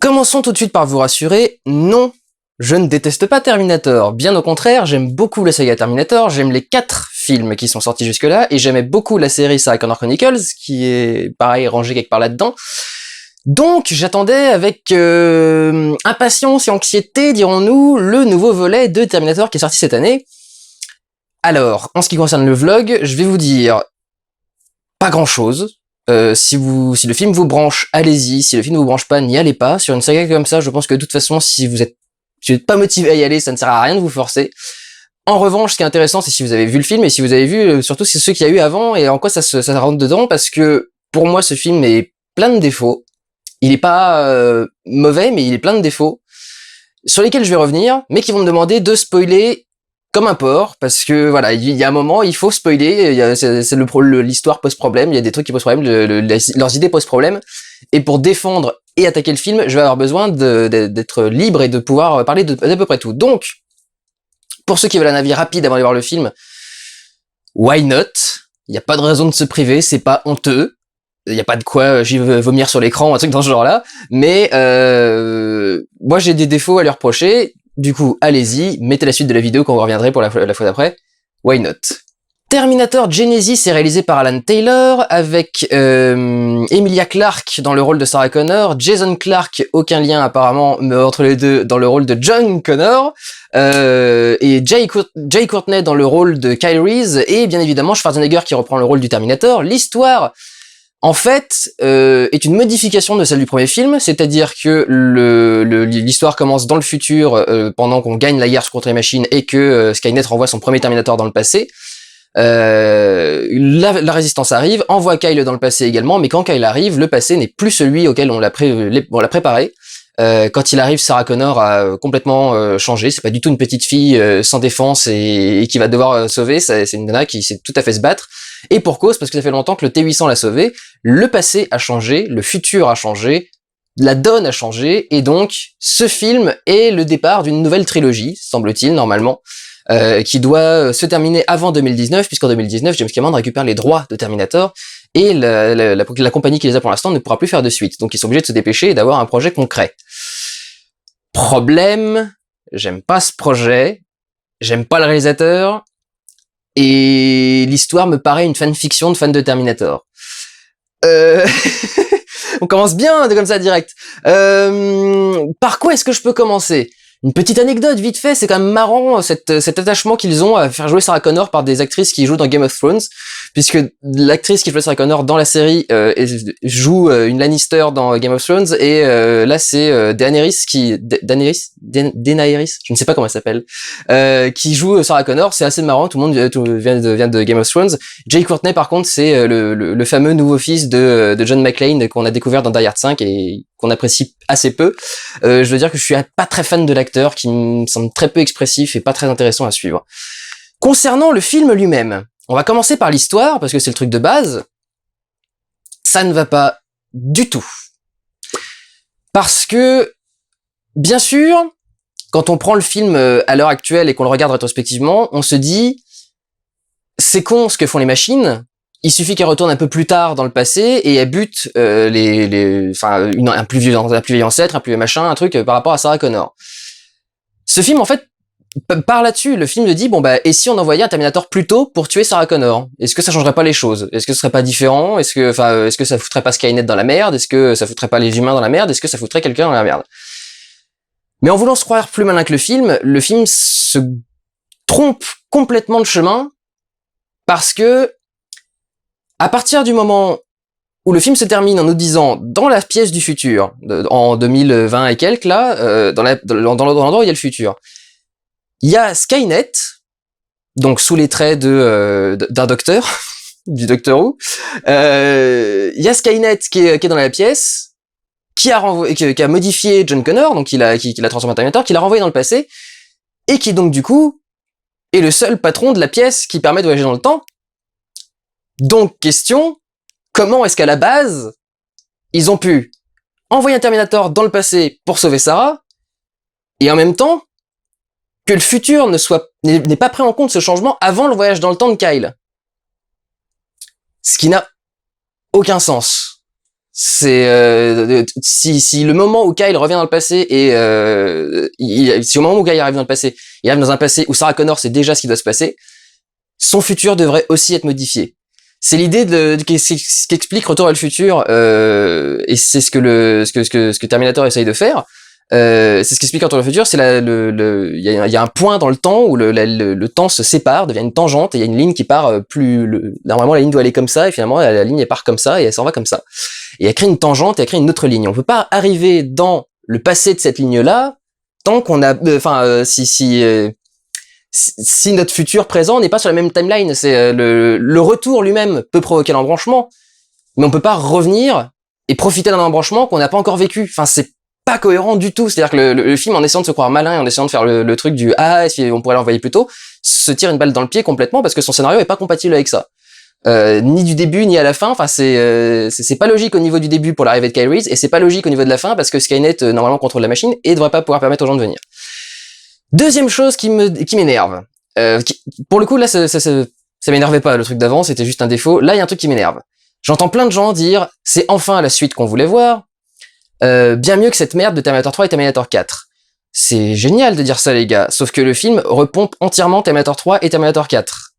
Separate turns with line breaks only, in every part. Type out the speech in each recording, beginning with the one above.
Commençons tout de suite par vous rassurer, non, je ne déteste pas Terminator. Bien au contraire, j'aime beaucoup la saga Terminator, j'aime les 4 films qui sont sortis jusque-là, et j'aimais beaucoup la série Sarah Connor Chronicles, qui est, pareil, rangée quelque part là-dedans. Donc, j'attendais avec impatience et anxiété, dirons-nous, le nouveau volet de Terminator qui est sorti cette année. Alors, en ce qui concerne le vlog, je vais vous dire pas grand-chose. Si le film vous branche, allez-y. Si le film vous branche pas, n'y allez pas. Sur une saga comme ça, je pense que de toute façon, si vous êtes pas motivé à y aller, ça ne sert à rien de vous forcer. En revanche, ce qui est intéressant, c'est si vous avez vu le film et si vous avez vu, surtout c'est ceux qu'il y a eu avant et en quoi ça rentre dedans, parce que pour moi, ce film est plein de défauts. Il est pas mauvais, mais il est plein de défauts sur lesquels je vais revenir, mais qui vont me demander de spoiler comme un porc, parce que voilà, il y a un moment, il faut spoiler. L'histoire pose problème, il y a des trucs qui posent problème, leurs idées posent problème, et pour défendre et attaquer le film, je vais avoir besoin d'être libre et de pouvoir parler d'à peu près tout. Donc, pour ceux qui veulent un avis rapide avant d'aller voir le film, why not? Il n'y a pas de raison de se priver, c'est pas honteux. Il n'y a pas de quoi j'y veux vomir sur l'écran, un truc dans ce genre-là. Mais moi, j'ai des défauts à lui reprocher. Du coup, allez-y, mettez la suite de la vidéo quand vous reviendrez pour la fois d'après. Why not? Terminator Genesis est réalisé par Alan Taylor, avec Emilia Clarke dans le rôle de Sarah Connor, Jason Clarke, aucun lien apparemment entre les deux, dans le rôle de John Connor, et Jai Courtney dans le rôle de Kyle Reese, et bien évidemment Schwarzenegger qui reprend le rôle du Terminator. L'histoire, en fait, est une modification de celle du premier film, c'est-à-dire que l'histoire commence dans le futur, pendant qu'on gagne la guerre contre les machines et que Skynet renvoie son premier Terminator dans le passé. La résistance arrive, envoie Kyle dans le passé également, mais quand Kyle arrive, le passé n'est plus celui auquel on l'a préparé. Quand il arrive, Sarah Connor a complètement changé. C'est pas du tout une petite fille sans défense et qui va devoir sauver. C'est une nana qui sait tout à fait se battre. Et pour cause, parce que ça fait longtemps que le T-800 l'a sauvée. Le passé a changé, le futur a changé, la donne a changé, et donc ce film est le départ d'une nouvelle trilogie, semble-t-il, normalement, qui doit se terminer avant 2019, puisqu'en 2019, James Cameron récupère les droits de Terminator, et la compagnie qui les a pour l'instant ne pourra plus faire de suite. Donc ils sont obligés de se dépêcher et d'avoir un projet concret. Problème, j'aime pas ce projet, j'aime pas le réalisateur, et l'histoire me paraît une fanfiction de fans de Terminator. On commence bien comme ça direct. Par quoi est-ce que je peux commencer? Une petite anecdote vite fait, c'est quand même marrant cet attachement qu'ils ont à faire jouer Sarah Connor par des actrices qui jouent dans Game of Thrones, puisque l'actrice qui jouait Sarah Connor dans la série joue une Lannister dans Game of Thrones, et là c'est Daenerys, je ne sais pas comment elle s'appelle, qui joue Sarah Connor. C'est assez marrant, tout le monde vient de Game of Thrones. Jai Courtney par contre, c'est le fameux nouveau fils de John McClane qu'on a découvert dans Die Hard 5 et qu'on apprécie assez peu. Je veux dire que je suis pas très fan de l'acteur, qui me semble très peu expressif et pas très intéressant à suivre. Concernant le film lui-même, on va commencer par l'histoire, parce que c'est le truc de base. Ça ne va pas du tout. Parce que, bien sûr, quand on prend le film à l'heure actuelle et qu'on le regarde rétrospectivement, on se dit, c'est con ce que font les machines. Il suffit qu'elle retourne un peu plus tard dans le passé et elle bute un plus violent ancêtre, un plus vieux machin, un truc par rapport à Sarah Connor. Ce film, en fait, part là-dessus. Le film dit, et si on envoyait un Terminator plus tôt pour tuer Sarah Connor? Est-ce que ça changerait pas les choses? Est-ce que ce serait pas différent? Est-ce que ça foutrait pas Skynet dans la merde? Est-ce que ça foutrait pas les humains dans la merde? Est-ce que ça foutrait quelqu'un dans la merde? Mais en voulant se croire plus malin que le film se trompe complètement de chemin, parce que à partir du moment où le film se termine en nous disant, dans la pièce du futur, en 2020 et quelques, là, dans l'endroit où il y a le futur, il y a Skynet, donc sous les traits d'un docteur, du Docteur Who, il y a Skynet qui est dans la pièce, qui a modifié John Connor, donc qui l'a transformé en Terminator, qui l'a renvoyé dans le passé, et qui donc du coup est le seul patron de la pièce qui permet de voyager dans le temps. Donc, question, comment est-ce qu'à la base, ils ont pu envoyer un Terminator dans le passé pour sauver Sarah, et en même temps, que le futur n'est pas pris en compte ce changement avant le voyage dans le temps de Kyle? Ce qui n'a aucun sens. Si le moment où Kyle revient dans le passé et si au moment où Kyle arrive dans le passé, il arrive dans un passé où Sarah Connor sait déjà ce qui doit se passer, son futur devrait aussi être modifié. C'est l'idée qu'explique Retour à le futur, et c'est ce que Terminator essaye de faire. C'est ce qu'explique Retour à le futur, c'est il y a un point dans le temps où le temps se sépare, devient une tangente, et il y a une ligne qui part normalement la ligne doit aller comme ça, et finalement la ligne elle part comme ça, et elle s'en va comme ça. Et elle crée une tangente, et elle crée une autre ligne. On peut pas arriver dans le passé de cette ligne-là, tant qu'on a, si notre futur présent n'est pas sur la même timeline. C'est le retour lui-même peut provoquer l'embranchement, mais on peut pas revenir et profiter d'un embranchement qu'on n'a pas encore vécu. Enfin, c'est pas cohérent du tout. C'est-à-dire que le film, en essayant de se croire malin et en essayant de faire le truc du est-ce qu'on pourrait l'envoyer plus tôt, se tire une balle dans le pied complètement parce que son scénario est pas compatible avec ça. Ni du début ni à la fin. Enfin, c'est pas logique au niveau du début pour l'arrivée de Kyle Reese, et c'est pas logique au niveau de la fin parce que Skynet normalement contrôle la machine et devrait pas pouvoir permettre aux gens de venir. Deuxième chose qui m'énerve. Pour le coup, là, ça m'énervait pas, le truc d'avant, c'était juste un défaut. Là, il y a un truc qui m'énerve. J'entends plein de gens dire, c'est enfin la suite qu'on voulait voir, bien mieux que cette merde de Terminator 3 et Terminator 4. C'est génial de dire ça, les gars, sauf que le film repompe entièrement Terminator 3 et Terminator 4.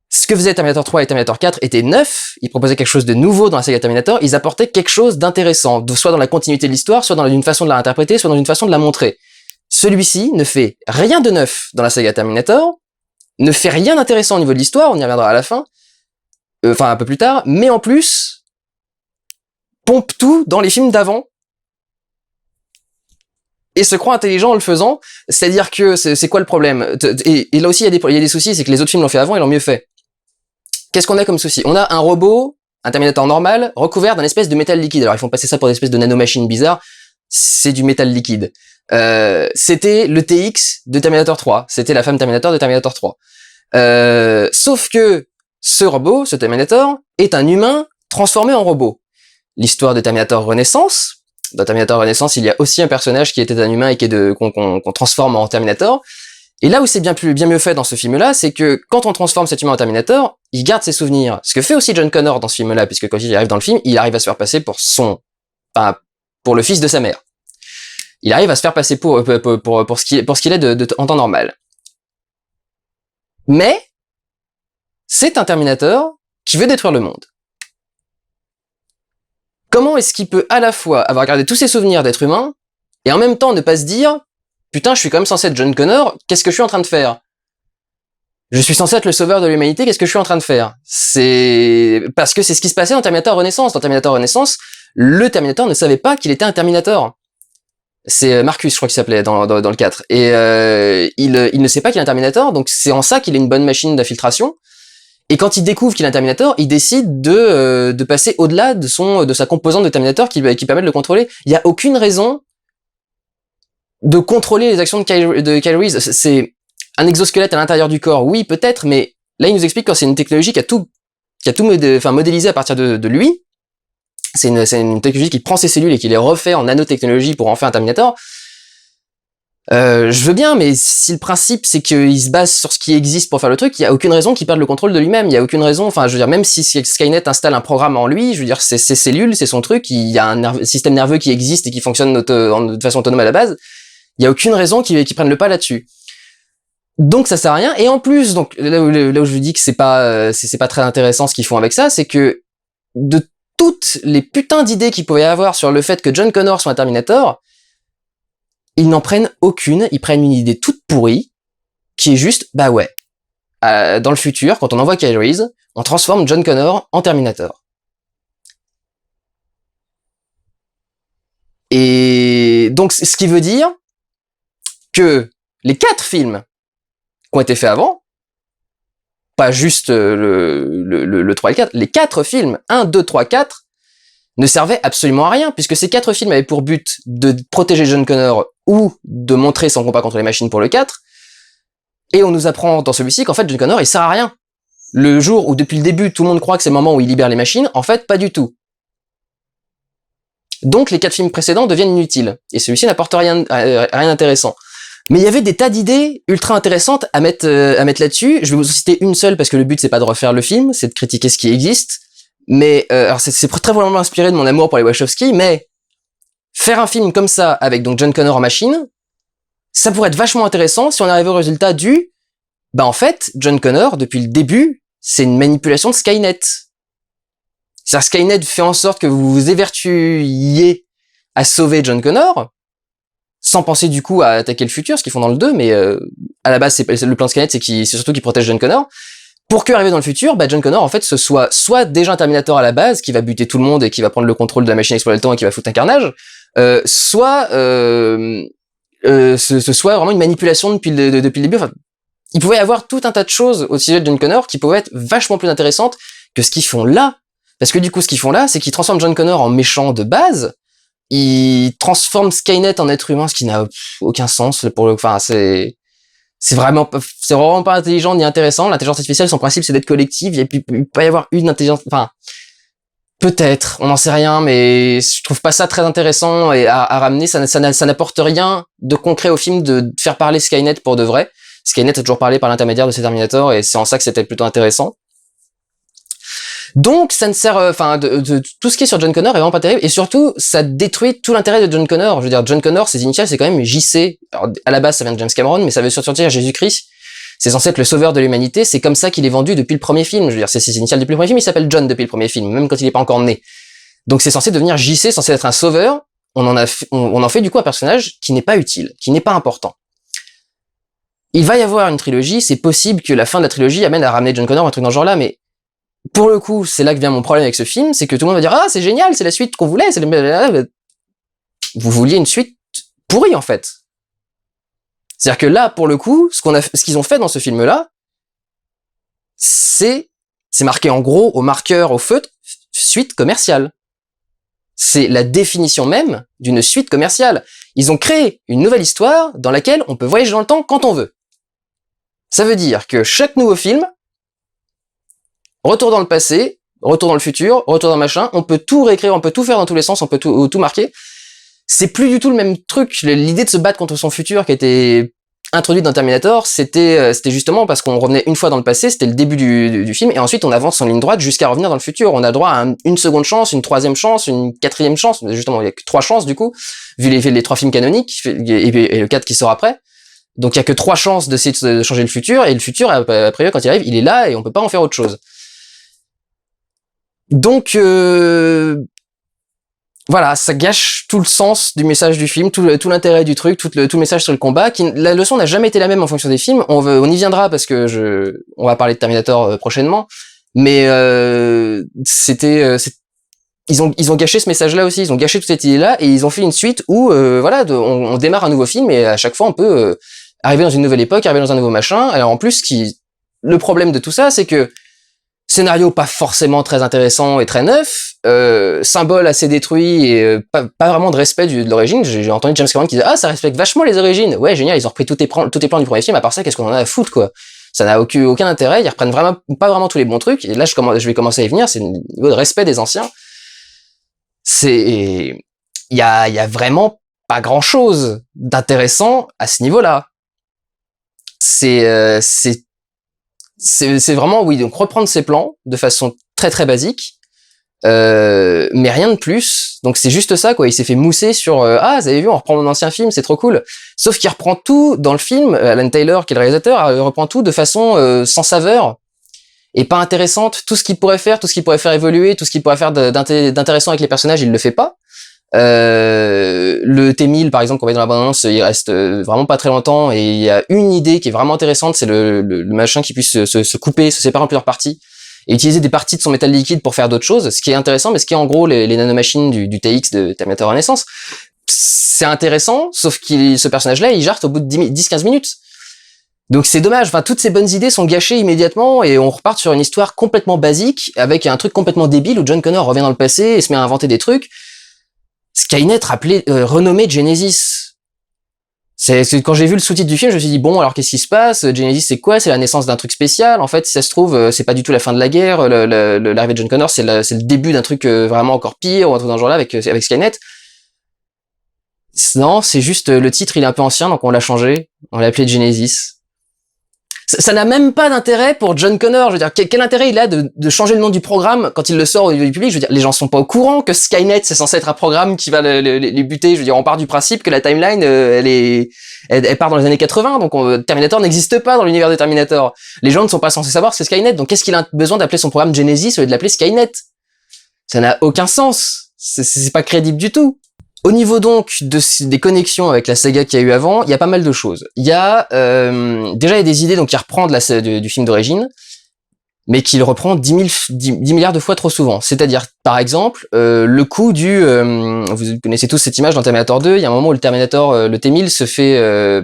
Ce que faisaient Terminator 3 et Terminator 4 était neuf, ils proposaient quelque chose de nouveau dans la saga Terminator, ils apportaient quelque chose d'intéressant, soit dans la continuité de l'histoire, soit dans une façon de la interpréter, soit dans une façon de la montrer. Celui-ci ne fait rien de neuf dans la saga Terminator, ne fait rien d'intéressant au niveau de l'histoire, on y reviendra à la fin, enfin un peu plus tard, mais en plus pompe tout dans les films d'avant et se croit intelligent en le faisant. C'est-à-dire que c'est quoi le problème? Et là aussi il y a des soucis, c'est que les autres films l'ont fait avant et l'ont mieux fait. Qu'est-ce qu'on a comme souci? On a un robot, un Terminator normal, recouvert d'un espèce de métal liquide. Alors ils font passer ça pour des espèces de nanomachines bizarres, c'est du métal liquide. C'était le TX de Terminator 3, c'était la femme Terminator de Terminator 3. Sauf que ce robot, ce Terminator, est un humain transformé en robot. L'histoire de Terminator Renaissance, dans Terminator Renaissance, il y a aussi un personnage qui était un humain et qu'on transforme en Terminator. Et là où c'est bien mieux fait dans ce film-là, c'est que quand on transforme cet humain en Terminator, il garde ses souvenirs. Ce que fait aussi John Connor dans ce film-là, puisque quand il arrive dans le film, il arrive à se faire passer pour pour le fils de sa mère. Il arrive à se faire passer pour ce qu'il est en temps normal. Mais c'est un Terminator qui veut détruire le monde. Comment est-ce qu'il peut à la fois avoir gardé tous ses souvenirs d'être humain et en même temps ne pas se dire putain, je suis quand même censé être John Connor, qu'est-ce que je suis en train de faire? Je suis censé être le sauveur de l'humanité, qu'est-ce que je suis en train de faire? C'est parce que c'est ce qui se passait dans Terminator Renaissance. Dans Terminator Renaissance, le Terminator ne savait pas qu'il était un Terminator. C'est Marcus, je crois qu'il s'appelait dans le 4. Et il ne sait pas qu'il est un Terminator, donc c'est en ça qu'il est une bonne machine d'infiltration. Et quand il découvre qu'il est un Terminator, il décide de passer au-delà de sa composante de Terminator qui permet de le contrôler. Il y a aucune raison de contrôler les actions de Kyle Reese. C'est un exosquelette à l'intérieur du corps, oui, peut-être, mais là, il nous explique que c'est une technologie qui a tout modélisé à partir de lui. C'est une technologie qui prend ses cellules et qui les refait en nanotechnologie pour en faire un Terminator. Je veux bien, mais si le principe c'est qu'il se base sur ce qui existe pour faire le truc, il y a aucune raison qu'il perde le contrôle de lui-même. Il y a aucune raison. Enfin, je veux dire, même si Skynet installe un programme en lui, je veux dire, c'est ses cellules, c'est son truc. Il y a un système nerveux qui existe et qui fonctionne de façon autonome à la base. Il y a aucune raison qu'il prenne le pas là-dessus. Donc ça sert à rien. Et en plus, donc là où je vous dis que c'est pas très intéressant ce qu'ils font avec ça, c'est que de toutes les putains d'idées qu'il pouvait y avoir sur le fait que John Connor soit un Terminator, ils n'en prennent aucune. Ils prennent une idée toute pourrie qui est juste, bah ouais, dans le futur, quand on envoie Kyle Reese, on transforme John Connor en Terminator. Et donc ce qui veut dire que les 4 films qui ont été faits avant, pas juste le 3 et le 4, les 4 films, 1, 2, 3, 4, ne servaient absolument à rien, puisque ces 4 films avaient pour but de protéger John Connor ou de montrer son combat contre les machines pour le 4, et on nous apprend dans celui-ci qu'en fait John Connor il sert à rien. Le jour où depuis le début tout le monde croit que c'est le moment où il libère les machines, en fait pas du tout. Donc les 4 films précédents deviennent inutiles, et celui-ci n'apporte rien d'intéressant. Mais il y avait des tas d'idées ultra intéressantes à mettre là-dessus. Je vais vous en citer une seule parce que le but c'est pas de refaire le film, c'est de critiquer ce qui existe. Mais alors c'est très probablement inspiré de mon amour pour les Wachowski, mais faire un film comme ça avec donc John Connor en machine, ça pourrait être vachement intéressant si on arrivait au résultat du en fait, John Connor depuis le début, c'est une manipulation de Skynet. C'est-à-dire Skynet fait en sorte que vous vous évertuiez à sauver John Connor, sans penser du coup à attaquer le futur, ce qu'ils font dans le 2, mais à la base, c'est le plan de Skynet, c'est surtout qu'il protège John Connor. Pour qu'arriver dans le futur, John Connor, en fait, ce soit déjà un Terminator à la base, qui va buter tout le monde et qui va prendre le contrôle de la machine explorer le temps et qui va foutre un carnage, soit ce soit vraiment une manipulation depuis le début. Enfin, il pouvait y avoir tout un tas de choses au sujet de John Connor qui pouvaient être vachement plus intéressantes que ce qu'ils font là. Parce que du coup, ce qu'ils font là, c'est qu'ils transforment John Connor en méchant de base, ils transforment Skynet en être humain, ce qui n'a aucun sens c'est vraiment pas intelligent ni intéressant. L'intelligence artificielle, son principe, c'est d'être collective. Il peut pas y avoir une intelligence, peut-être, on n'en sait rien, mais je trouve pas ça très intéressant et à ramener, ça n'apporte rien de concret au film de faire parler Skynet pour de vrai. Skynet a toujours parlé par l'intermédiaire de ses Terminators et c'est en ça que c'était plutôt intéressant. Donc ça ne sert, de tout ce qui est sur John Connor est vraiment pas terrible et surtout ça détruit tout l'intérêt de John Connor. Je veux dire, John Connor, ses initiales c'est quand même JC. Alors à la base ça vient de James Cameron, mais ça veut surtout dire Jésus-Christ. C'est censé être le sauveur de l'humanité. C'est comme ça qu'il est vendu depuis le premier film. Je veux dire, c'est ses initiales depuis le premier film. Il s'appelle John depuis le premier film, même quand il est pas encore né. Donc c'est censé devenir JC, censé être un sauveur. On en fait du coup un personnage qui n'est pas utile, qui n'est pas important. Il va y avoir une trilogie, c'est possible que la fin de la trilogie amène à ramener John Connor ou un truc dans ce genre-là, mais pour le coup, c'est là que vient mon problème avec ce film, c'est que tout le monde va dire « Ah, c'est génial, c'est la suite qu'on voulait, c'est le... » Vous vouliez une suite pourrie, en fait. C'est-à-dire que là, pour le coup, ce qu'ils ont fait dans ce film-là, c'est marqué en gros, au marqueur, au feutre, suite commerciale. C'est la définition même d'une suite commerciale. Ils ont créé une nouvelle histoire dans laquelle on peut voyager dans le temps quand on veut. Ça veut dire que chaque nouveau film, retour dans le passé, retour dans le futur, retour dans machin, on peut tout réécrire, on peut tout faire dans tous les sens, on peut tout marquer. C'est plus du tout le même truc. L'idée de se battre contre son futur qui a été introduite dans Terminator, c'était justement parce qu'on revenait une fois dans le passé, c'était le début du film, et ensuite on avance en ligne droite jusqu'à revenir dans le futur. On a droit à une seconde chance, une troisième chance, une quatrième chance. Justement, il y a que 3 chances du coup, vu les 3 films canoniques, et le 4 qui sort après. Donc il y a que 3 chances d'essayer de changer le futur, et le futur, après quand il arrive, il est là, et on peut pas en faire autre chose. Donc voilà, ça gâche tout le sens du message du film, tout l'intérêt du truc, tout le message sur le combat. La leçon n'a jamais été la même en fonction des films. On y viendra parce que on va parler de Terminator prochainement. Mais ils ont gâché ce message-là aussi. Ils ont gâché toute cette idée-là et ils ont fait une suite où on démarre un nouveau film et à chaque fois on peut arriver dans une nouvelle époque, arriver dans un nouveau machin. Alors en plus, le problème de tout ça, c'est que scénario pas forcément très intéressant et très neuf, symbole assez détruit et pas vraiment de respect de l'origine. J'ai entendu James Cameron qui disait « Ah, ça respecte vachement les origines !» Ouais, génial, ils ont repris tous les plans du premier film, à part ça, qu'est-ce qu'on en a à foutre, quoi. Ça n'a aucun intérêt, ils reprennent vraiment pas vraiment tous les bons trucs, et là je vais commencer à y venir, c'est le niveau de respect des anciens. Il y a vraiment pas grand-chose d'intéressant à ce niveau-là. C'est vraiment, oui, donc reprendre ses plans de façon très très basique, mais rien de plus. Donc c'est juste ça, quoi. Il s'est fait mousser sur ah, vous avez vu, on reprend mon ancien film, c'est trop cool. Sauf qu'il reprend tout dans le film. Alan Taylor, qui est le réalisateur, reprend tout de façon sans saveur et pas intéressante. Tout ce qu'il pourrait faire évoluer, tout ce qu'il pourrait faire d'intéressant avec les personnages, il le fait pas. Le T-1000 par exemple qu'on voit dans la bande-annonce, il reste vraiment pas très longtemps et il y a une idée qui est vraiment intéressante, c'est le machin qui puisse se couper, se séparer en plusieurs parties et utiliser des parties de son métal liquide pour faire d'autres choses, ce qui est intéressant, mais ce qui est en gros les nanomachines du TX de Terminator Renaissance. C'est intéressant, sauf que ce personnage-là, il jarte au bout de 10-15 minutes. Donc c'est dommage, enfin toutes ces bonnes idées sont gâchées immédiatement et on repart sur une histoire complètement basique avec un truc complètement débile où John Connor revient dans le passé et se met à inventer des trucs. Skynet renommé Genesis. Quand j'ai vu le sous-titre du film, je me suis dit bon, alors qu'est-ce qui se passe? Genesis c'est quoi? C'est la naissance d'un truc spécial. En fait, si ça se trouve, c'est pas du tout la fin de la guerre. L'arrivée de John Connor, c'est le début d'un truc vraiment encore pire ou un truc dans ce genre-là avec Skynet. Non, c'est juste le titre, il est un peu ancien, donc on l'a changé. On l'a appelé Genesis. Ça n'a même pas d'intérêt pour John Connor. Je veux dire, quel intérêt il a de changer le nom du programme quand il le sort au niveau du public? Je veux dire, les gens sont pas au courant que Skynet c'est censé être un programme qui va les buter. Je veux dire, on part du principe que la timeline, elle part dans les années 80, donc Terminator n'existe pas dans l'univers de Terminator. Les gens ne sont pas censés savoir c'est Skynet, donc qu'est-ce qu'il a besoin d'appeler son programme Genesis au lieu de l'appeler Skynet? Ça n'a aucun sens. C'est pas crédible du tout. Au niveau donc des connexions avec la saga qu'il y a eu avant, il y a pas mal de choses. Il y a déjà il y a des idées donc qui reprend du film d'origine, mais qu'il reprend 10 milliards de fois trop souvent. C'est-à-dire par exemple le coup vous connaissez tous cette image dans Terminator 2, il y a un moment où le Terminator le T-1000 se fait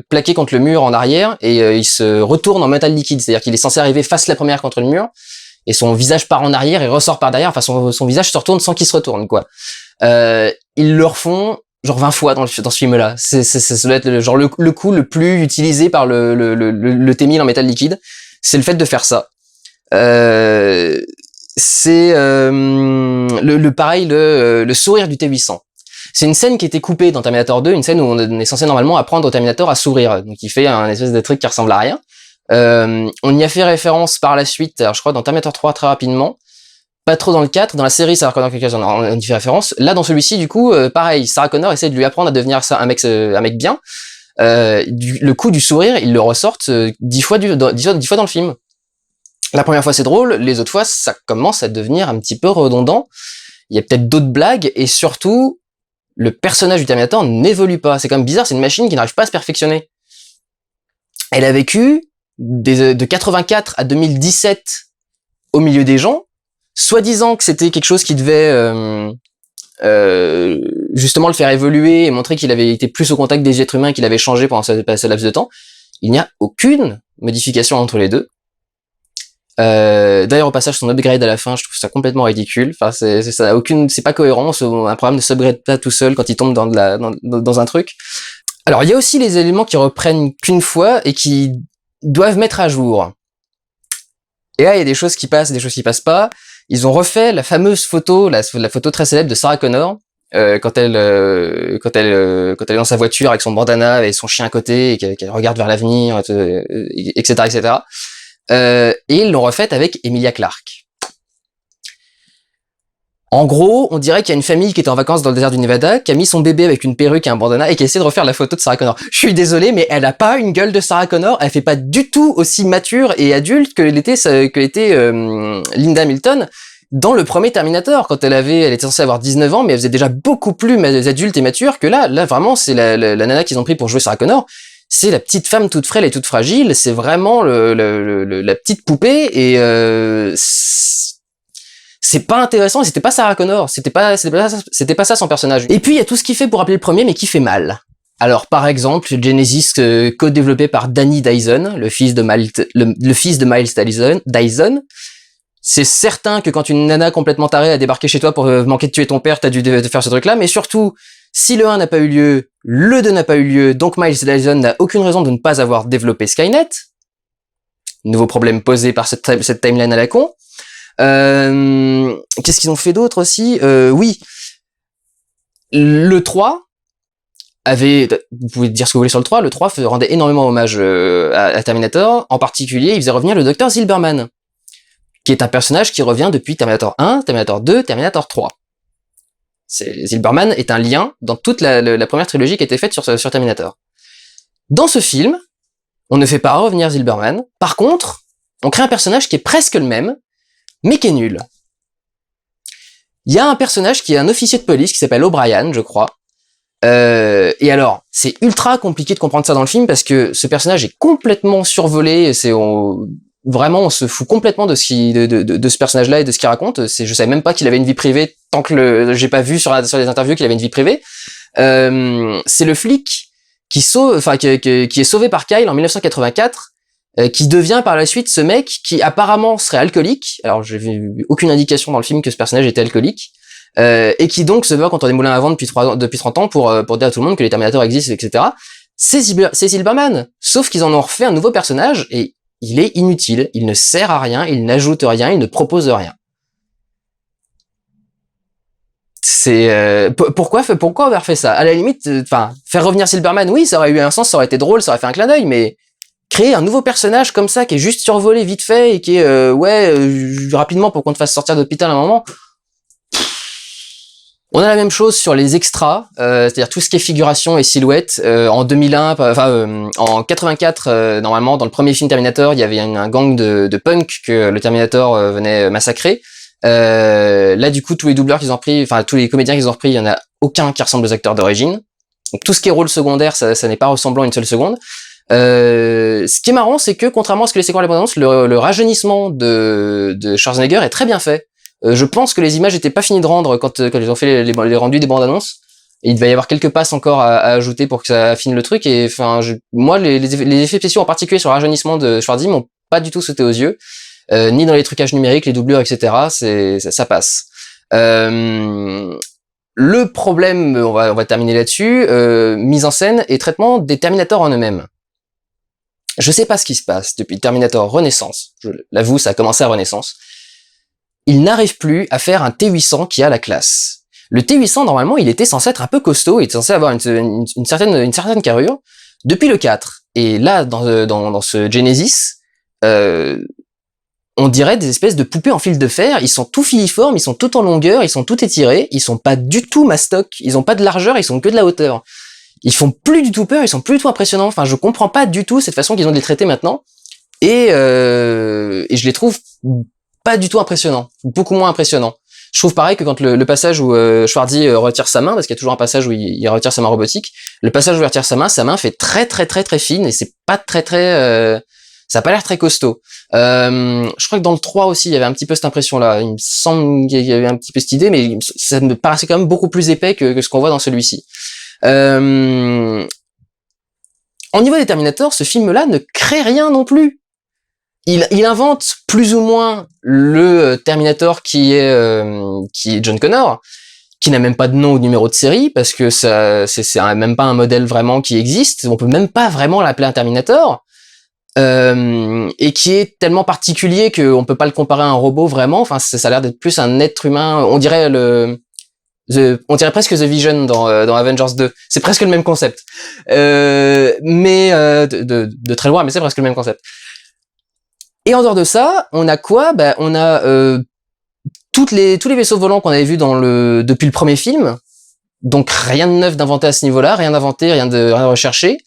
plaquer contre le mur en arrière et il se retourne en métal liquide, c'est-à-dire qu'il est censé arriver face la première contre le mur et son visage part en arrière et ressort par derrière, enfin son visage se retourne sans qu'il se retourne quoi. Ils le refont genre 20 fois dans ce film-là. Ça doit être le coup le plus utilisé par le T-1000 en métal liquide. C'est le fait de faire ça. C'est pareil, le sourire du T-800. C'est une scène qui était coupée dans Terminator 2, une scène où on est censé normalement apprendre au Terminator à sourire. Donc il fait un espèce de truc qui ressemble à rien. On y a fait référence par la suite, alors je crois dans Terminator 3 très rapidement. Pas trop dans le 4, dans la série Sarah Connor on y fait référence. Là dans celui-ci du coup pareil, Sarah Connor essaie de lui apprendre à devenir un mec bien. Le coup du sourire, il le ressortent 10 fois dans le film. La première fois c'est drôle, les autres fois ça commence à devenir un petit peu redondant. Il y a peut-être d'autres blagues et surtout le personnage du Terminator n'évolue pas. C'est quand même bizarre, c'est une machine qui n'arrive pas à se perfectionner. Elle a vécu de 84 à 2017 au milieu des gens, soi-disant que c'était quelque chose qui devait justement le faire évoluer et montrer qu'il avait été plus au contact des êtres humains, qu'il avait changé pendant ce laps de temps. Il n'y a aucune modification entre les deux. D'ailleurs au passage son upgrade à la fin, je trouve ça complètement ridicule. Enfin c'est pas cohérent. Un programme ne s'upgrade pas tout seul quand il tombe dans un truc. Alors il y a aussi les éléments qui reprennent qu'une fois et qui doivent mettre à jour. Et là il y a des choses qui passent, des choses qui passent pas. Ils ont refait la fameuse photo, la photo très célèbre de Sarah Connor quand elle est dans sa voiture avec son bandana et son chien à côté et qu'elle regarde vers l'avenir, etc., etc. Et ils l'ont refaite avec Emilia Clarke. En gros, on dirait qu'il y a une famille qui était en vacances dans le désert du Nevada, qui a mis son bébé avec une perruque et un bandana et qui essaie de refaire la photo de Sarah Connor. Je suis désolé, mais elle a pas une gueule de Sarah Connor, elle fait pas du tout aussi mature et adulte que l'était Linda Hamilton dans le premier Terminator, quand elle était censée avoir 19 ans, mais elle faisait déjà beaucoup plus adulte et mature que là. Là, vraiment, c'est la nana qu'ils ont pris pour jouer Sarah Connor. C'est la petite femme toute frêle et toute fragile, c'est vraiment la petite poupée et c'est pas intéressant, c'était pas Sarah Connor, c'était pas ça son personnage. Et puis il y a tout ce qu'il fait pour rappeler le premier mais qui fait mal. Alors par exemple, Genesis co-développé par Danny Dyson, le fils de Miles Dyson. C'est certain que quand une nana complètement tarée a débarqué chez toi pour manquer de tuer ton père, t'as dû faire ce truc-là, mais surtout, si le 1 n'a pas eu lieu, le 2 n'a pas eu lieu, donc Miles Dyson n'a aucune raison de ne pas avoir développé Skynet. Nouveau problème posé par cette timeline à la con. Qu'est-ce qu'ils ont fait d'autre aussi? Oui. Le 3 vous pouvez dire ce que vous voulez sur le 3, le 3 rendait énormément hommage à Terminator, en particulier, il faisait revenir le Dr Zilberman, qui est un personnage qui revient depuis Terminator 1, Terminator 2, Terminator 3. Zilberman est un lien dans toute la première trilogie qui a été faite sur Terminator. Dans ce film, on ne fait pas revenir Zilberman. Par contre, on crée un personnage qui est presque le même, mais qui est nul. Il y a un personnage qui est un officier de police qui s'appelle O'Brien, je crois. Et alors, c'est ultra compliqué de comprendre ça dans le film parce que ce personnage est complètement survolé. Vraiment, on se fout complètement de ce personnage-là et de ce qu'il raconte. Je savais même pas qu'il avait une vie privée tant que j'ai pas vu sur les interviews qu'il avait une vie privée. C'est le flic qui est sauvé par Kyle en 1984, qui devient par la suite ce mec qui apparemment serait alcoolique. Alors, j'ai vu aucune indication dans le film que ce personnage était alcoolique. Et qui donc se bat contre des moulins à vent depuis 30 ans pour dire à tout le monde que les Terminators existent, etc. C'est Zilberman. Sauf qu'ils en ont refait un nouveau personnage et il est inutile, il ne sert à rien, il n'ajoute rien, il ne propose rien. Pourquoi avoir fait ça? À la limite, faire revenir Zilberman, oui, ça aurait eu un sens, ça aurait été drôle, ça aurait fait un clin d'œil, mais créer un nouveau personnage comme ça qui est juste survolé vite fait et qui est rapidement pour qu'on te fasse sortir d'hôpital à un moment. On a la même chose sur les extras, c'est-à-dire tout ce qui est figuration et silhouette. En 2001, en 84, normalement, dans le premier film Terminator, il y avait un gang de punk que le Terminator venait massacrer. Là, du coup, tous les doubleurs qu'ils ont pris, enfin tous les comédiens qu'ils ont repris, il y en a aucun qui ressemble aux acteurs d'origine. Donc tout ce qui est rôle secondaire, ça n'est pas ressemblant une seule seconde. Ce qui est marrant, c'est que contrairement à ce que laissait croire les bandes annonces, le rajeunissement de Schwarzenegger est très bien fait. Je pense que les images étaient pas finies de rendre quand ils ont fait les rendus des bandes annonces. Et il va y avoir quelques passes encore à ajouter pour que ça affine le truc. Et enfin, moi, les effets spéciaux en particulier sur le rajeunissement de Schwarzy m'ont pas du tout sauté aux yeux, ni dans les trucages numériques, les doublures, etc. Ça passe. Le problème, on va terminer là-dessus, mise en scène et traitement des Terminators en eux-mêmes. Je sais pas ce qui se passe depuis Terminator Renaissance. Je l'avoue, ça a commencé à Renaissance. Il n'arrive plus à faire un T800 qui a la classe. Le T800, normalement, il était censé être un peu costaud, il était censé avoir une certaine carrure, depuis le 4. Et là, dans ce Genesis, on dirait des espèces de poupées en fil de fer, ils sont tout filiformes, ils sont tout en longueur, ils sont tout étirés, ils sont pas du tout mastoc, ils ont pas de largeur, ils sont que de la hauteur. Ils font plus du tout peur, ils sont plus du tout impressionnants, enfin je comprends pas du tout cette façon qu'ils ont de les traiter maintenant, et je les trouve pas du tout impressionnant, beaucoup moins impressionnant. Je trouve pareil que quand le passage où Schwarzy retire sa main, parce qu'il y a toujours un passage où il retire sa main robotique, le passage où il retire sa main fait très fine et c'est pas ça a pas l'air très costaud. Je crois que dans le 3 aussi, il y avait un petit peu cette impression-là. Il me semble qu'il y avait un petit peu cette idée, mais ça me paraissait quand même beaucoup plus épais que ce qu'on voit dans celui-ci. Au niveau des Terminators, ce film-là ne crée rien non plus. Il invente plus ou moins le Terminator qui est John Connor, qui n'a même pas de nom ou de numéro de série, parce que c'est même pas un modèle vraiment qui existe. On peut même pas vraiment l'appeler un Terminator, et qui est tellement particulier qu'on peut pas le comparer à un robot vraiment. Enfin, ça a l'air d'être plus un être humain. On dirait presque The Vision dans Avengers 2. C'est presque le même concept, mais de très loin, mais c'est presque le même concept. Et en dehors de ça, on a quoi? On a tous les vaisseaux volants qu'on avait vus depuis le premier film. Donc rien de neuf d'inventé à ce niveau-là, rien d'inventé, rien de recherché.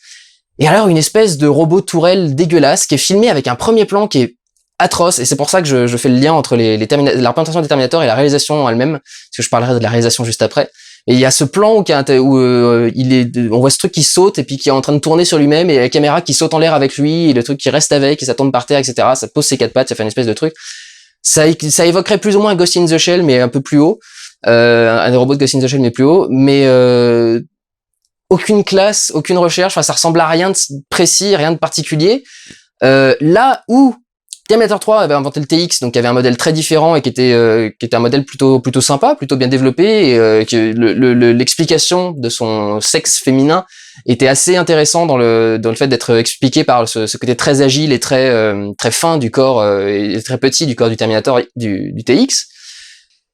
Et alors une espèce de robot tourelle dégueulasse qui est filmé avec un premier plan qui est atroce. Et c'est pour ça que je fais le lien entre la représentation des Terminators et la réalisation en elle-même, parce que je parlerai de la réalisation juste après. Et il y a ce plan où on voit ce truc qui saute et puis qui est en train de tourner sur lui-même et la caméra qui saute en l'air avec lui et le truc qui reste avec et ça tombe par terre, etc. Ça pose ses quatre pattes, ça fait une espèce de truc. Ça évoquerait plus ou moins un Ghost in the Shell mais un peu plus haut, un robot de Ghost in the Shell mais plus haut. Mais aucune classe, aucune recherche. Enfin, ça ressemble à rien de précis, rien de particulier. Là où Terminator 3 avait inventé le TX, donc il y avait un modèle très différent et qui était un modèle plutôt sympa, plutôt bien développé, et que l'explication de son sexe féminin était assez intéressant dans le fait d'être expliqué par ce côté très agile et très fin du corps et très petit du corps du Terminator du TX.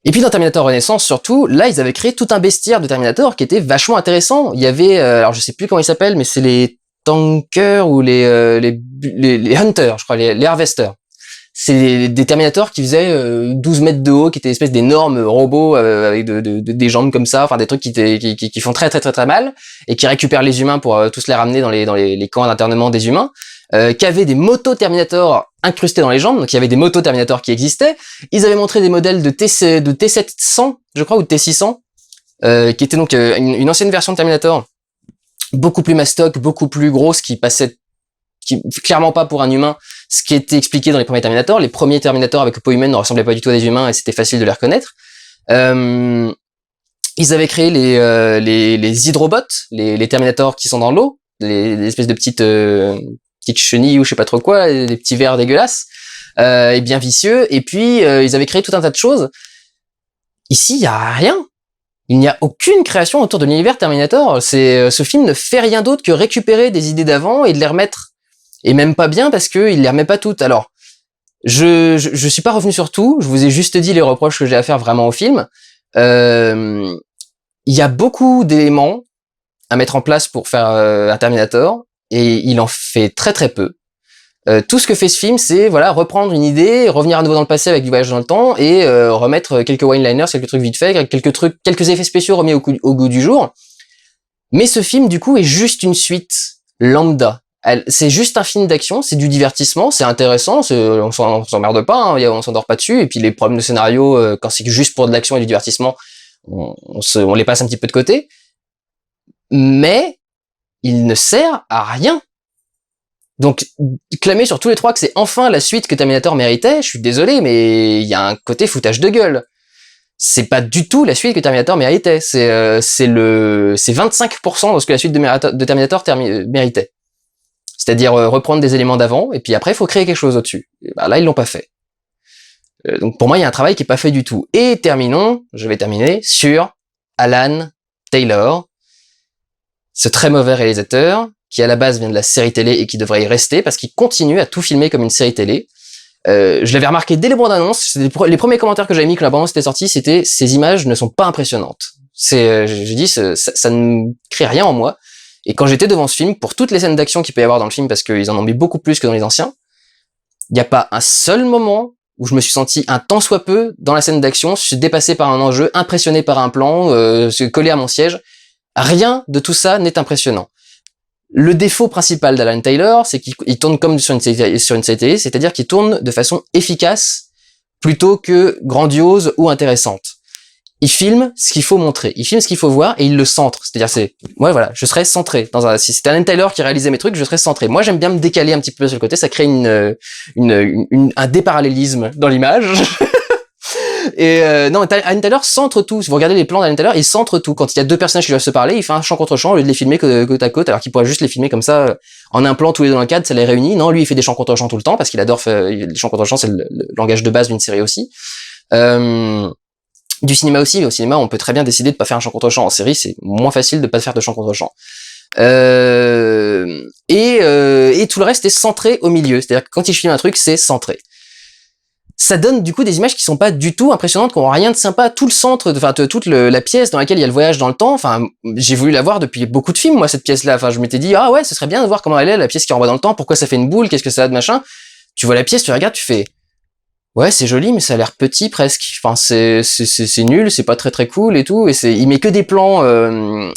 Et puis dans Terminator Renaissance surtout, là ils avaient créé tout un bestiaire de Terminator qui était vachement intéressant. Il y avait alors je sais plus comment ils s'appellent, mais c'est les Tankers ou les Hunters, je crois, les Harvesters. C'est des Terminators qui faisaient 12 mètres de haut, qui étaient des espèces d'énormes robots avec des jambes comme ça, enfin des trucs qui font très mal et qui récupèrent les humains pour tous les ramener dans les camps d'internement des humains, qui avaient des motos Terminator incrustés dans les jambes, donc il y avait des motos Terminator qui existaient. Ils avaient montré des modèles de T700, je crois, ou de T600, qui étaient donc une ancienne version de Terminator, beaucoup plus mastoc, beaucoup plus grosse, qui clairement pas pour un humain, ce qui était expliqué dans les premiers Terminator. Les premiers Terminator avec peau humaine ne ressemblaient pas du tout à des humains et c'était facile de les reconnaître. Ils avaient créé les hydrobots, les Terminator qui sont dans l'eau, les espèces de petites chenilles ou je sais pas trop quoi, des petits vers dégueulasses et bien vicieux. Et puis ils avaient créé tout un tas de choses. Ici, il y a rien. Il n'y a aucune création autour de l'univers Terminator. Ce film ne fait rien d'autre que récupérer des idées d'avant et de les remettre. Et même pas bien parce que il les remet pas toutes. Alors, je suis pas revenu sur tout. Je vous ai juste dit les reproches que j'ai à faire vraiment au film. Il y a beaucoup d'éléments à mettre en place pour faire un Terminator et il en fait très peu. Tout ce que fait ce film, c'est voilà reprendre une idée, revenir à nouveau dans le passé avec du voyage dans le temps et remettre quelques one-liners, quelques trucs vite fait, quelques effets spéciaux remis au goût du jour. Mais ce film, du coup, est juste une suite lambda. C'est juste un film d'action, c'est du divertissement, c'est intéressant, on s'emmerde pas, hein, on s'endort pas dessus. Et puis les problèmes de scénario, quand c'est juste pour de l'action et du divertissement, on les passe un petit peu de côté. Mais il ne sert à rien. Donc, clamer sur tous les trois que c'est enfin la suite que Terminator méritait, je suis désolé, mais il y a un côté foutage de gueule. C'est pas du tout la suite que Terminator méritait. C'est 25% de ce que la suite de Terminator méritait. C'est-à-dire reprendre des éléments d'avant, et puis après, il faut créer quelque chose au-dessus. Et bah, là, ils l'ont pas fait. Donc, pour moi, il y a un travail qui est pas fait du tout. Et je vais terminer sur Alan Taylor, ce très mauvais réalisateur, qui à la base vient de la série télé et qui devrait y rester parce qu'il continue à tout filmer comme une série télé. Je l'avais remarqué dès les bandes annonces. Les premiers commentaires que j'avais mis quand la bande annonce était sortie, c'était ces images ne sont pas impressionnantes. J'ai dit ça ne crée rien en moi. Et quand j'étais devant ce film, pour toutes les scènes d'action qu'il peut y avoir dans le film, parce qu'ils en ont mis beaucoup plus que dans les anciens, il n'y a pas un seul moment où je me suis senti un tant soit peu dans la scène d'action, je suis dépassé par un enjeu, impressionné par un plan, collé à mon siège. Rien de tout ça n'est impressionnant. Le défaut principal d'Alan Taylor, c'est qu'il tourne comme sur une série télé, c'est-à-dire qu'il tourne de façon efficace plutôt que grandiose ou intéressante. Il filme ce qu'il faut montrer, il filme ce qu'il faut voir et il le centre. C'est-à-dire voilà, je serais centré. Si c'était Alan Taylor qui réalisait mes trucs, je serais centré. Moi, j'aime bien me décaler un petit peu sur le côté, ça crée un déparallélisme dans l'image. Et non, Alan Taylor centre tout. Si vous regardez les plans d'Alan Taylor, il centre tout. Quand il y a deux personnages qui doivent se parler, il fait un champ contre champ au lieu de les filmer côte à côte, alors qu'il pourrait juste les filmer comme ça, en un plan tous les deux dans le cadre, ça les réunit. Non, lui, il fait des champs contre champ tout le temps, parce qu'il adore faire les champs contre champ, c'est le langage de base d'une série aussi. Du cinéma aussi, mais au cinéma, on peut très bien décider de pas faire un champ contre champ. En série, c'est moins facile de pas faire de champ contre champ. Et tout le reste est centré au milieu. C'est-à-dire que quand il filme un truc, c'est centré. Ça donne du coup des images qui sont pas du tout impressionnantes, qui ont rien de sympa. Tout le centre, toute la pièce dans laquelle il y a le voyage dans le temps. Enfin, j'ai voulu la voir depuis beaucoup de films, moi, cette pièce-là. Enfin, je m'étais dit, ah ouais, ce serait bien de voir comment elle est, la pièce qui renvoie dans le temps. Pourquoi ça fait une boule? Qu'est-ce que ça a de machin? Tu vois la pièce, tu regardes, tu fais, ouais, c'est joli, mais ça a l'air petit presque. Enfin, c'est nul, c'est pas très très cool et tout. Et il met que des plans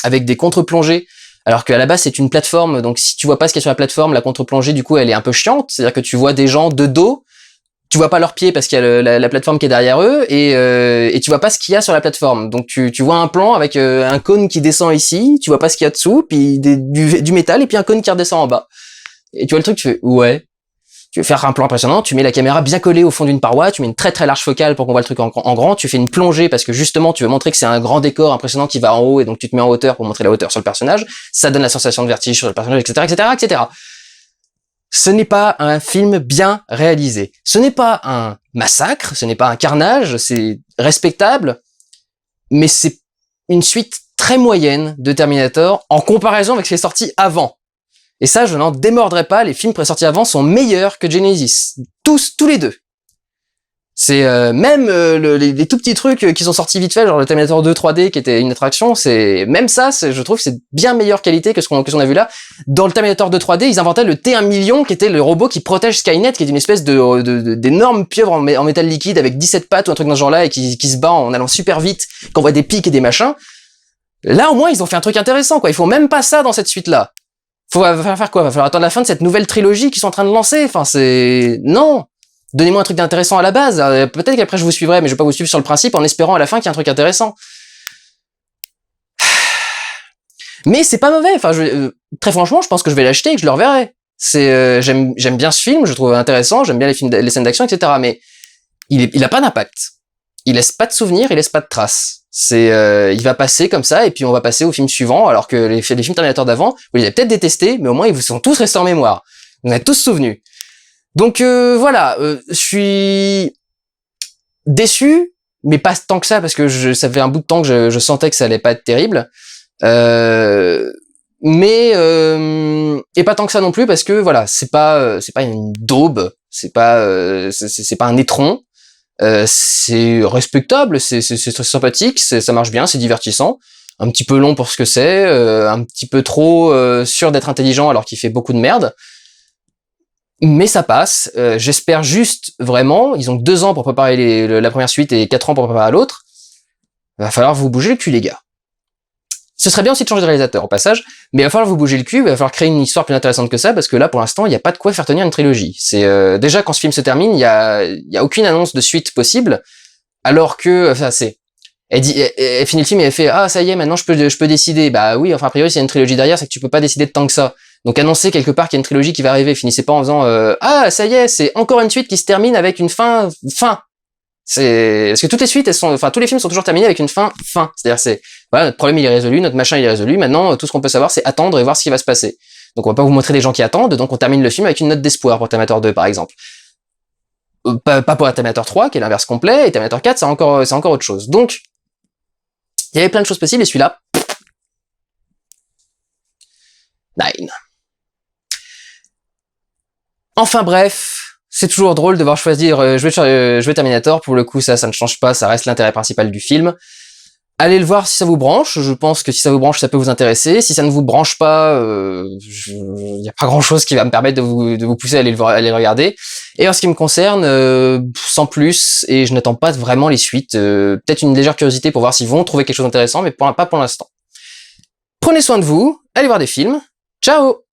avec des contre-plongées. Alors qu'à la base, c'est une plateforme. Donc, si tu vois pas ce qu'il y a sur la plateforme, la contre-plongée, du coup, elle est un peu chiante. C'est-à-dire que tu vois des gens de dos. Tu vois pas leurs pieds parce qu'il y a la plateforme qui est derrière eux et tu vois pas ce qu'il y a sur la plateforme. Donc tu vois un plan avec un cône qui descend ici, tu vois pas ce qu'il y a dessous, puis du métal et puis un cône qui redescend en bas. Et tu vois le truc, tu fais ouais. Tu veux faire un plan impressionnant, tu mets la caméra bien collée au fond d'une paroi, tu mets une très très large focale pour qu'on voit le truc en grand, tu fais une plongée parce que justement tu veux montrer que c'est un grand décor impressionnant qui va en haut et donc tu te mets en hauteur pour montrer la hauteur sur le personnage. Ça donne la sensation de vertige sur le personnage, etc., etc., etc. Ce n'est pas un film bien réalisé. Ce n'est pas un massacre, ce n'est pas un carnage, c'est respectable, mais c'est une suite très moyenne de Terminator en comparaison avec ce qui est sorti avant. Et ça, je n'en démordrai pas, les films sortis avant sont meilleurs que Genesis. Tous les deux. C'est même les tout petits trucs qui sont sortis vite fait, genre le Terminator 2 3D qui était une attraction, c'est même ça, je trouve que c'est bien meilleure qualité que ce qu'on a vu là. Dans le Terminator 2 3D, ils inventaient le T1 million qui était le robot qui protège Skynet, qui est une espèce d'énorme pieuvre en métal liquide avec 17 pattes ou un truc dans ce genre-là et qui se bat en allant super vite, qu'on voit des pics et des machins. Là au moins ils ont fait un truc intéressant quoi, ils font même pas ça dans cette suite-là. Va falloir faire quoi? Va falloir attendre la fin de cette nouvelle trilogie qu'ils sont en train de lancer. Enfin non. Donnez-moi un truc d'intéressant à la base. Peut-être qu'après je vous suivrai, mais je vais pas vous suivre sur le principe en espérant à la fin qu'il y a un truc intéressant. Mais c'est pas mauvais. Enfin, très franchement, je pense que je vais l'acheter et que je le reverrai. J'aime bien ce film, je le trouve intéressant, j'aime bien les scènes d'action, etc. Mais il a pas d'impact. Il laisse pas de souvenirs, il laisse pas de traces. Il va passer comme ça et puis on va passer au film suivant. Alors que les films Terminator d'avant, vous les avez peut-être détestés, mais au moins ils vous sont tous restés en mémoire. Vous en êtes tous souvenus. Donc voilà, je suis déçu, mais pas tant que ça parce que ça fait un bout de temps que je sentais que ça allait pas être terrible. Mais et pas tant que ça non plus parce que voilà, c'est pas une daube, c'est pas un étron. C'est respectable, c'est sympathique, ça marche bien, c'est divertissant. Un petit peu long pour ce que c'est, un petit peu trop sûr d'être intelligent alors qu'il fait beaucoup de merde. Mais ça passe. J'espère juste, vraiment, ils ont 2 ans pour préparer la première suite et 4 ans pour préparer l'autre. Va falloir vous bouger le cul, les gars. Ce serait bien aussi de changer de réalisateur, au passage, mais il va falloir vous bouger le cul, il va falloir créer une histoire plus intéressante que ça, parce que là, pour l'instant, il n'y a pas de quoi faire tenir une trilogie. C'est déjà, quand ce film se termine, il y a aucune annonce de suite possible, alors que, enfin, elle finit le film et elle fait, ah, ça y est, maintenant je peux décider. Bah oui, enfin, a priori, s'il y a une trilogie derrière, c'est que tu peux pas décider de tant que ça. Donc annoncer quelque part qu'il y a une trilogie qui va arriver, finissez pas en faisant, ah, ça y est, c'est encore une suite qui se termine avec une fin. Parce que toutes les suites, tous les films sont toujours terminés avec une fin. C'est-à-dire, voilà, notre problème il est résolu, notre machin il est résolu, maintenant, tout ce qu'on peut savoir, c'est attendre et voir ce qui va se passer. Donc on va pas vous montrer des gens qui attendent, donc on termine le film avec une note d'espoir pour Terminator 2, par exemple. Pas pour Terminator 3, qui est l'inverse complet, et Terminator 4, c'est encore autre chose. Donc, il y avait plein de choses possibles, et celui-là, 9. Enfin bref, c'est toujours drôle de devoir choisir jouer Terminator, pour le coup ça ne change pas, ça reste l'intérêt principal du film. Allez le voir si ça vous branche, je pense que si ça vous branche ça peut vous intéresser, si ça ne vous branche pas, il n'y a pas grand chose qui va me permettre de vous pousser à aller le regarder. Et en ce qui me concerne, sans plus, et je n'attends pas vraiment les suites, peut-être une légère curiosité pour voir s'ils vont trouver quelque chose d'intéressant, mais pas pour l'instant. Prenez soin de vous, allez voir des films, ciao!